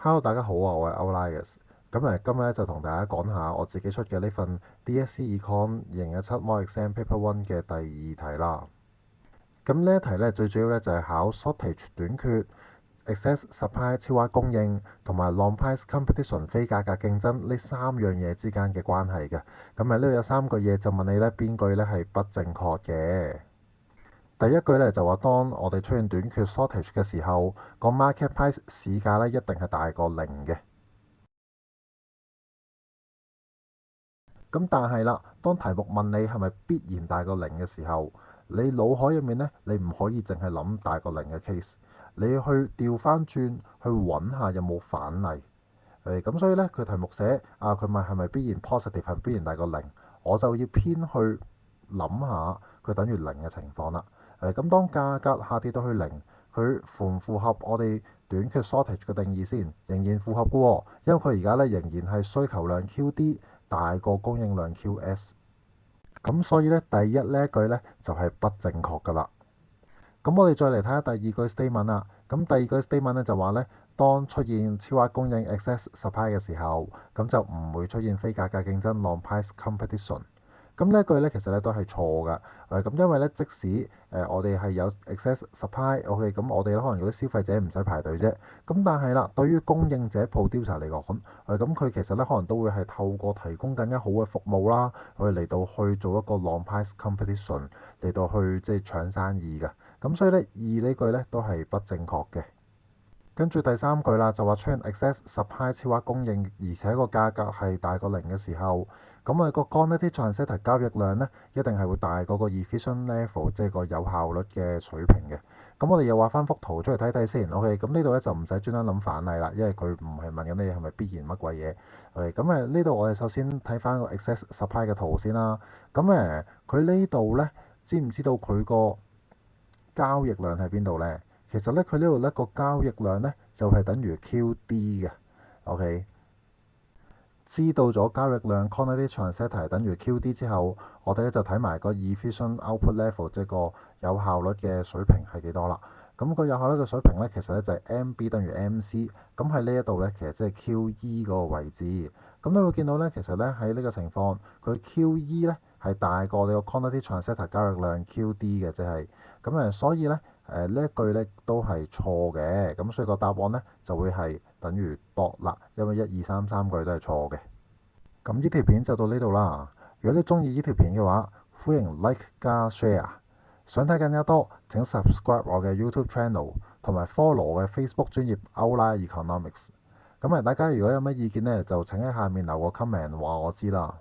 Hello，大家好啊，我係 Outliers。今日咧就同大家講下我自己出嘅呢份 DSE Econ 2017 Mock Exam Paper One 嘅第二題啦。咁呢一題咧最主要咧就係考 shortage 短缺、excess supply 超額供應同埋 long price competition 非價格競爭呢三樣嘢之間嘅關係嘅。呢度有三句嘢就問你咧邊句咧係不正確嘅。第一句咧就話，當我哋出現短缺 shortage 嘅時候，個 market price 市價咧一定係大過零嘅。但係啦，當題目問你係咪必然大過零嘅時候，你腦海入面呢，你唔可以淨係諗大過零嘅 case，你要去調翻轉去揾下有冇反例。咁所以呢，佢題目寫佢問係咪必然 positive 係必然大過零，我就要偏去諗下佢等於零嘅情況啦。咁當價格下跌到去零，佢符唔符合我哋短缺 shortage 嘅定義先？仍然符合嘅喎，因為佢而家咧仍然係需求量 QD 大過供應量 QS。咁所以咧第一呢一句咧就係不正確㗎啦。咁我哋再嚟睇下第二句 statement 啦。咁第二句 statement 咧就話咧，當出現超額供應 excess supply 嘅時候，咁就唔會出現非價格競爭 long price competition。咁呢一句咧其實咧都係錯㗎。咁因為咧即使我哋係有 excess supply，OK，咁我哋咧可能有啲消費者唔使排隊啫。咁但係啦，對於供應者 producer 嚟講，咁佢其實咧可能都會係透過提供更加好嘅服務啦，去嚟到去做一個 long price competition 嚟到去即係搶生意㗎。咁所以咧，二呢句咧都係不正確嘅。跟住第三句啦，就話出現 excess supply 超額供應，而且個價格係大過零嘅時候，咁我哋個 quantity transacted 交易量咧，一定係會大過個 efficient level，即係個有效率嘅水平嘅。咁我哋又畫翻幅圖出嚟睇睇先。OK，咁呢度咧就唔使專登諗反例啦，因為佢唔係問緊你係咪必然乜鬼嘢。OK，咁呢度我哋首先睇翻個 excess supply 嘅圖先啦。佢呢度咧，知唔知道佢個交易量喺邊度呢？其實咧，佢呢度咧個交易量咧就係等於 QD 嘅。OK，知道咗交易量 quantity transacted 係等於 QD 之後，我哋咧就睇埋個 efficient output level，即係個有效率嘅水平係幾多啦。咁個有效率嘅水平咧，其實咧就係 MB 等於 MC。咁喺呢一度咧，其實即係 QE 嗰個位置。咁你會見到咧，其實咧喺呢個情況，佢 QE 咧係大過你個 quantity transacted 交易量 QD 嘅，即係所以咧呢一句咧都係錯嘅。咁所以個答案咧就會係等於 dot 啦，因為一二三三句都係錯嘅。咁呢條片就到呢度啦。如果你中意呢條片嘅話，歡迎 like 加 share。想睇更加多，請 subscribe 我嘅 YouTube channel 同埋 follow 我嘅 Facebook 專頁 Outlier Economics。大家如果有乜意見呢，就請喺下面留個 comment 話我知啦。